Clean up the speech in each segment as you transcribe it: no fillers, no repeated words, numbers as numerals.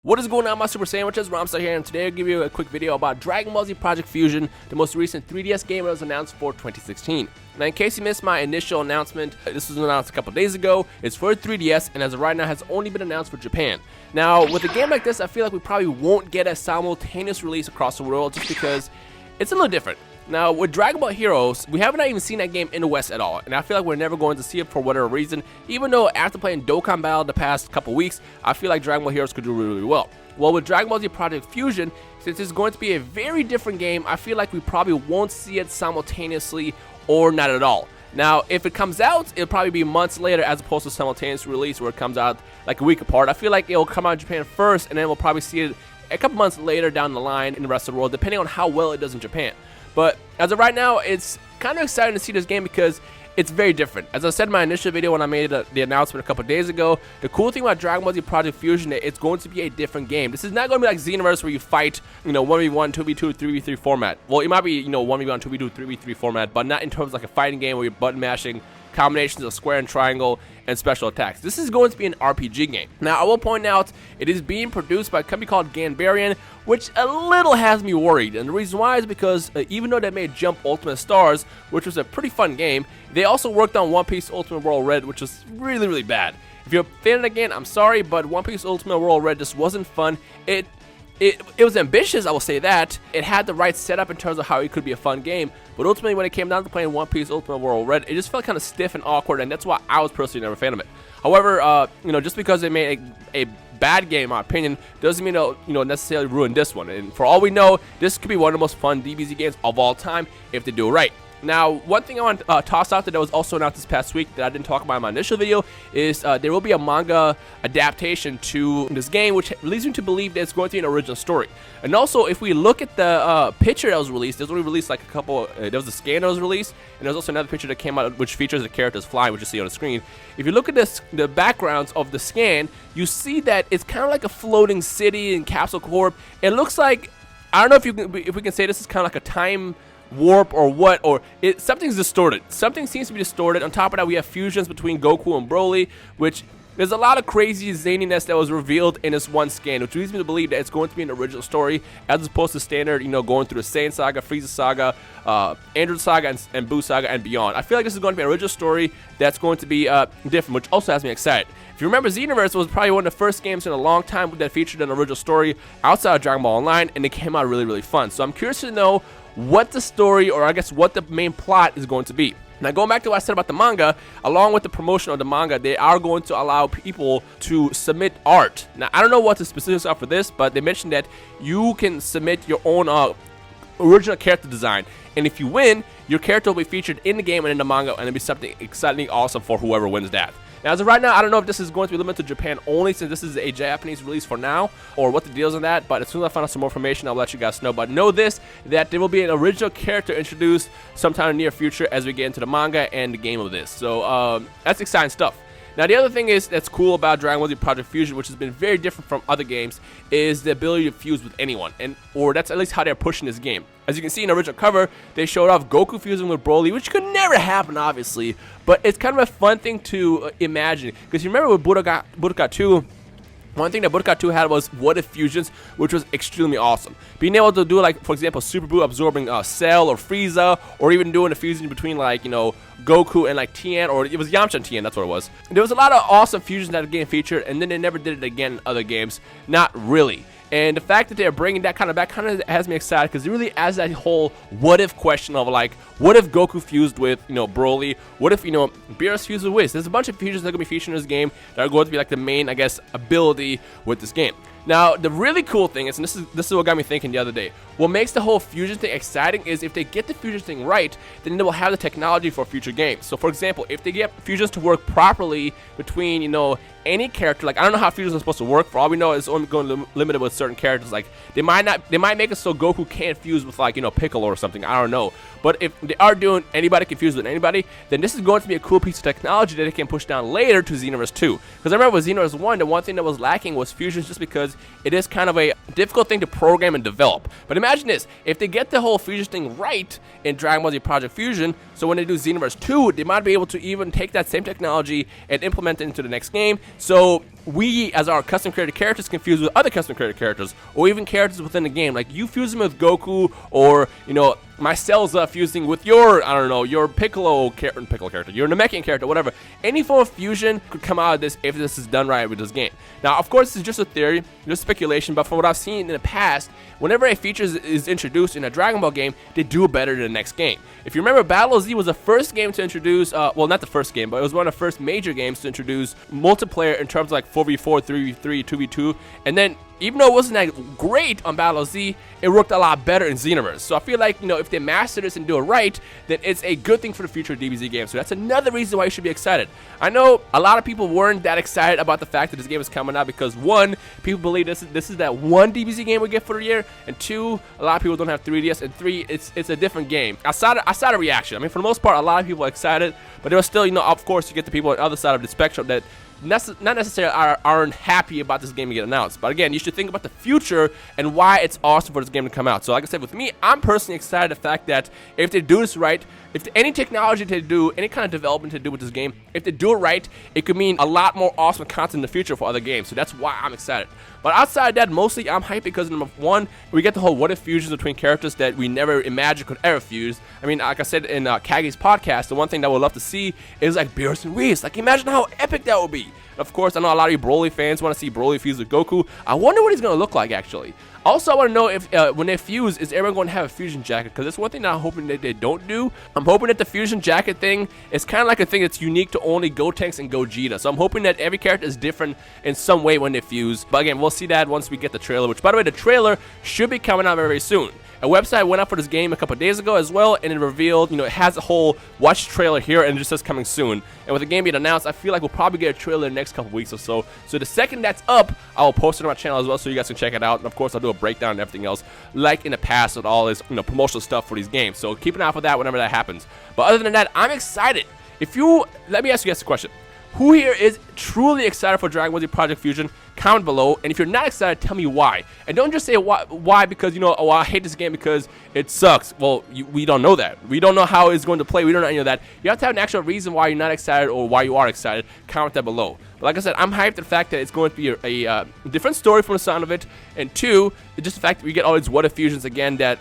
What is going on, my super sandwiches? Rhymestyle here, and today I'll give you a quick video about Dragon Ball Z Project Fusion, the most recent 3DS game that was announced for 2016. Now, in case you missed my initial announcement, this was announced a couple days ago. It's for 3DS, and as of right now, has only been announced for Japan. Now, with a game like this, I feel like we probably won't get a simultaneous release across the world just because it's a little different. Now, with Dragon Ball Heroes, we haven't even seen that game in the West at all, and I feel like we're never going to see it for whatever reason, even though after playing Dokkan Battle the past couple weeks, I feel like Dragon Ball Heroes could do really, really well. Well, with Dragon Ball Z Project Fusion, since it's going to be a very different game, I feel like we probably won't see it simultaneously or not at all. Now, if it comes out, it'll probably be months later as opposed to simultaneous release where it comes out like a week apart. I feel like it'll come out in Japan first, and then we'll probably see it a couple months later down the line in the rest of the world, depending on how well it does in Japan. But as of right now, it's kind of exciting to see this game because it's very different. As I said in my initial video when I made the announcement a couple days ago, the cool thing about Dragon Ball Z Project Fusion is it's going to be a different game. This is not going to be like Xenoverse where you fight, 1v1, 2v2, 3v3 format. Well, it might be, 1v1, 2v2, 3v3 format, but not in terms of like a fighting game where you're button mashing combinations of square and triangle and special attacks. This is going to be an RPG game. Now, I will point out, it is being produced by a company called Ganbarian, which a little has me worried. And the reason why is because even though they made Jump Ultimate Stars, which was a pretty fun game, they also worked on One Piece Ultimate World Red, which was really, really bad. If you're a fan of the game, I'm sorry, but One Piece Ultimate World Red just wasn't fun. It was ambitious, I will say that. It had the right setup in terms of how it could be a fun game, but ultimately when it came down to playing One Piece Ultimate World Red, it just felt kind of stiff and awkward, and that's why I was personally never a fan of it. However, just because they made a bad game, in my opinion, doesn't mean it'll necessarily ruin this one. And for all we know, this could be one of the most fun DBZ games of all time if they do it right. Now, one thing I want to toss out that was also announced this past week that I didn't talk about in my initial video is there will be a manga adaptation to this game, which leads me to believe that it's going to be an original story. And also, if we look at the picture that was released, there's only released like a couple, there was a scan that was released, and there's also another picture that came out which features the characters flying, which you see on the screen. If you look at the backgrounds of the scan, you see that it's kind of like a floating city in Capsule Corp. It looks like, I don't know if we can say this is kind of like a time warp or what, or something's distorted. Something seems to be distorted. On top of that, we have fusions between Goku and Broly, which there's a lot of crazy zaniness that was revealed in this one scan, which leads me to believe that it's going to be an original story as opposed to standard, going through the Saiyan Saga, Frieza Saga, Android Saga, and Buu Saga, and beyond. I feel like this is going to be an original story that's going to be different, which also has me excited. If you remember, Xenoverse was probably one of the first games in a long time that featured an original story outside of Dragon Ball Online, and it came out really, really fun. So I'm curious to know what the story, or I guess what the main plot is going to be. Now, going back to what I said about the manga, along with the promotion of the manga, they are going to allow people to submit art. Now, I don't know what the specifics are for this, but they mentioned that you can submit your own original character design. And if you win, your character will be featured in the game and in the manga, and it'll be something exciting, awesome for whoever wins that. Now, as of right now, I don't know if this is going to be limited to Japan only, since this is a Japanese release for now, or what the deal is on that, but as soon as I find out some more information, I'll let you guys know. But know this, that there will be an original character introduced sometime in the near future as we get into the manga and the game of this. So, that's exciting stuff. Now, the other thing that's cool about Dragon Ball Z Project Fusion, which has been very different from other games, is the ability to fuse with anyone, or that's at least how they're pushing this game. As you can see in the original cover, they showed off Goku fusing with Broly, which could never happen, obviously, but it's kind of a fun thing to imagine. Because you remember with Budokai 2, one thing that Budokai 2 had was what-if fusions, which was extremely awesome. Being able to do, like, for example, Super Buu absorbing Cell or Frieza, or even doing a fusion between, like, Goku and, like, Tien, or it was Yamcha and Tien, that's what it was. There was a lot of awesome fusions that the game featured, and then they never did it again in other games. Not really. And the fact that they're bringing that kind of back kind of has me excited, because it really adds that whole what-if question of, like, what if Goku fused with, Broly? What if, Beerus fused with Whis? There's a bunch of fusions that are going to be featured in this game that are going to be, like, the main, I guess, ability with this game. Now, the really cool thing is, and this is what got me thinking the other day, what makes the whole fusion thing exciting is if they get the fusion thing right, then they will have the technology for future games. So, for example, if they get fusions to work properly between, any character, like, I don't know how fusions are supposed to work. For all we know, it's only going to limit it with certain characters. Like, they might make it so Goku can't fuse with, like, Piccolo or something. I don't know. But if they are doing anybody can fuse with anybody, then this is going to be a cool piece of technology that they can push down later to Xenoverse 2. Because I remember with Xenoverse 1, the one thing that was lacking was fusions, just because it is kind of a difficult thing to program and develop. But imagine this, if they get the whole fusion thing right in Dragon Ball Z Project Fusion, so when they do Xenoverse 2, they might be able to even take that same technology and implement it into the next game. So we as our custom created characters confused with other custom created characters, or even characters within the game. Like you fuse them with Goku, or my Celza fusing with your, I don't know, your Piccolo character, your Namekian character, whatever. Any form of fusion could come out of this if this is done right with this game. Now, of course, this is just a theory, just speculation, but from what I've seen in the past, whenever a feature is introduced in a Dragon Ball game, they do it better than the next game. If you remember, Battle Z was the first game to introduce, well, not the first game, but it was one of the first major games to introduce multiplayer in terms of like 4v4, 3v3, 2v2, and then even though it wasn't that great on Battle Z, it worked a lot better in Xenoverse. So I feel like, if they master this and do it right, then it's a good thing for the future of DBZ games. So that's another reason why you should be excited. I know a lot of people weren't that excited about the fact that this game is coming out because, one, people believe this is that one DBZ game we get for the year, and two, a lot of people don't have 3DS, and three, it's a different game. Outside of reaction, I mean, for the most part, a lot of people are excited, but there was still, of course, you get the people on the other side of the spectrum that not necessarily aren't happy about this game to get announced. But again, you should think about the future and why it's awesome for this game to come out. So like I said, with me, I'm personally excited the fact that if they do this right, if any technology to do, any kind of development to do with this game, if they do it right, it could mean a lot more awesome content in the future for other games. So that's why I'm excited. But outside that, mostly I'm hyped because, number one, we get the whole what if fusions between characters that we never imagined could ever fuse. I mean, like I said in Kage's podcast, the one thing that I would love to see is like Beerus and Whis. Like, imagine how epic that would be. And of course, I know a lot of you Broly fans want to see Broly fuse with Goku. I wonder what he's going to look like, actually. Also, I want to know if when they fuse, is everyone going to have a fusion jacket? Because that's one thing that I'm hoping that they don't do. I'm hoping that the fusion jacket thing is kind of like a thing that's unique to only Gotenks and Gogeta. So I'm hoping that every character is different in some way when they fuse. But again, we'll see that once we get the trailer, which, by the way, the trailer should be coming out very, very soon. A website went up for this game a couple days ago as well, and it revealed, it has a whole watch trailer here, and it just says coming soon. And with the game being announced, I feel like we'll probably get a trailer in the next couple weeks or so. So the second that's up, I will post it on my channel as well, so you guys can check it out. And of course, I'll do a breakdown and everything else, like in the past with all this, promotional stuff for these games. So keep an eye out for that whenever that happens. But other than that, I'm excited. Let me ask you guys a question. Who here is truly excited for Dragon Ball Z Project Fusion? Comment below, and if you're not excited, tell me why. And don't just say why because, oh, I hate this game because it sucks. Well, we don't know that. We don't know how it's going to play. We don't know any of that. You have to have an actual reason why you're not excited or why you are excited. Comment that below. But like I said, I'm hyped at the fact that it's going to be a different story from the sound of it. And two, just the fact that we get all these what-if fusions again that,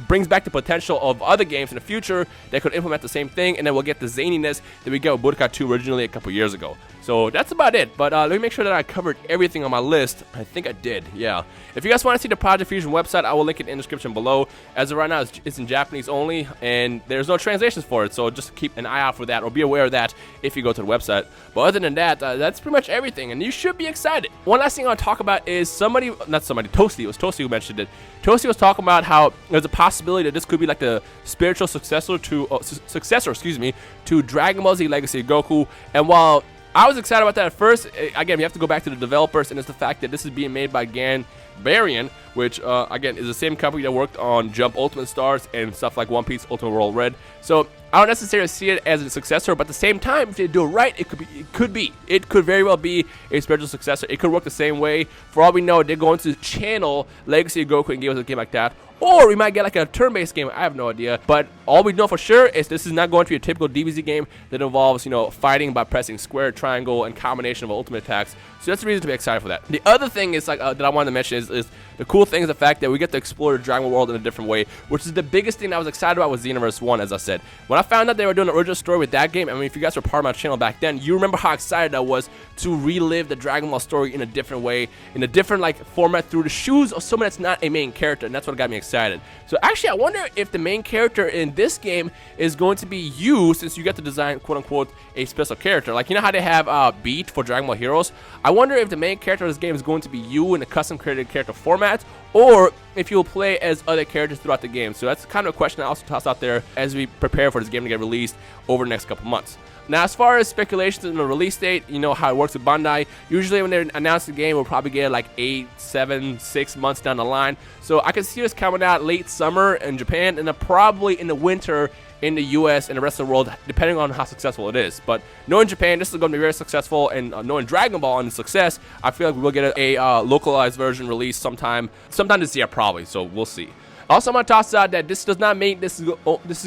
brings back the potential of other games in the future that could implement the same thing. And then we'll get the zaniness that we got with Budokai 2 originally a couple years ago. So that's about it. But let me make sure that I covered everything on my list. I think I did, yeah. If you guys want to see the Project Fusion website, I will link it in the description below. As of right now, it's in Japanese only, and there's no translations for it. So just keep an eye out for that, or be aware of that if you go to the website. But other than that, that's pretty much everything, and you should be excited. One last thing I want to talk about is Toasty. It was Toasty who mentioned it. Toasty was talking about how there's a possibility that this could be like the spiritual successor to Dragon Ball Z Legacy of Goku. And while I was excited about that at first, again, we have to go back to the developers, and it's the fact that this is being made by Ganbarian, which, again, is the same company that worked on Jump Ultimate Stars and stuff like One Piece Ultimate World Red. So I don't necessarily see it as a successor, but at the same time, if they do it right, it could very well be a spiritual successor. It could work the same way. For all we know, they're going to channel Legacy of Goku and give us a game like that. Or we might get like a turn-based game. I have no idea. But all we know for sure is this is not going to be a typical DBZ game that involves, fighting by pressing square, triangle, and combination of ultimate attacks. So that's the reason to be excited for that. The other thing is that I wanted to mention is the cool thing is the fact that we get to explore the Dragon Ball world in a different way, which is the biggest thing I was excited about with Xenoverse 1, as I said. When I found out they were doing an original story with that game, I mean, if you guys were part of my channel back then, you remember how excited I was to relive the Dragon Ball story in a different way, in a different format through the shoes of someone that's not a main character, and that's what got me excited. So actually, I wonder if the main character in this game is going to be you, since you get to design, quote-unquote, a special character. Like, you know how they have Beat for Dragon Ball Heroes? I wonder if the main character of this game is going to be you in a custom-created character format, or if you'll play as other characters throughout the game. So that's kind of a question I also toss out there as we prepare for this game to get released over the next couple months. Now, as far as speculations on the release date, you know how it works with Bandai. Usually when they announce the game, we'll probably get like 8, 7, 6 months down the line. So I can see this coming out late summer in Japan, and then probably in the winter in the US and the rest of the world, depending on how successful it is. But knowing Japan, this is going to be very successful, and knowing Dragon Ball and the success, I feel like we will get a localized version released sometime this year probably, so we'll see. Also, I'm gonna toss out that this does not mean this is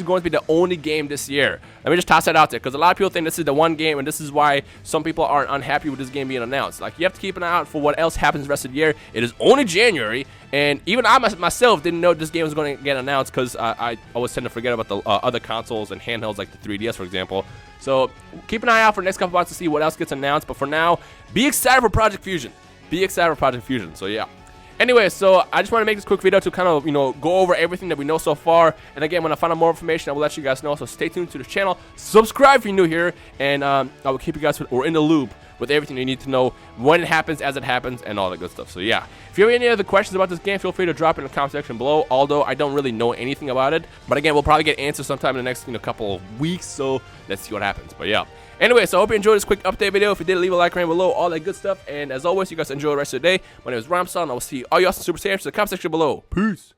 going to be the only game this year. Let me just toss that out there, because a lot of people think this is the one game, and this is why some people are unhappy with this game being announced. Like, you have to keep an eye out for what else happens the rest of the year. It is only January, and even I myself didn't know this game was going to get announced, because I always tend to forget about the other consoles and handhelds like the 3DS, for example. So keep an eye out for the next couple months to see what else gets announced. But for now, be excited for Project Fusion. Be excited for Project Fusion. So yeah. Anyway, so I just want to make this quick video to kind of, go over everything that we know so far. And again, when I find out more information, I will let you guys know. So stay tuned to the channel. Subscribe if you're new here. And I will keep you guys in the loop with everything you need to know when it happens, as it happens, and all that good stuff. So yeah, if you have any other questions about this game, feel free to drop it in the comment section below. Although I don't really know anything about it. But again, we'll probably get answers sometime in the next couple of weeks. So let's see what happens. But yeah. Anyway, so I hope you enjoyed this quick update video. If you did, leave a like right below, all that good stuff. And as always, you guys enjoy the rest of the day. My name is Rhymestyle, and I will see all you awesome Super Saiyans in the comment section below. Peace.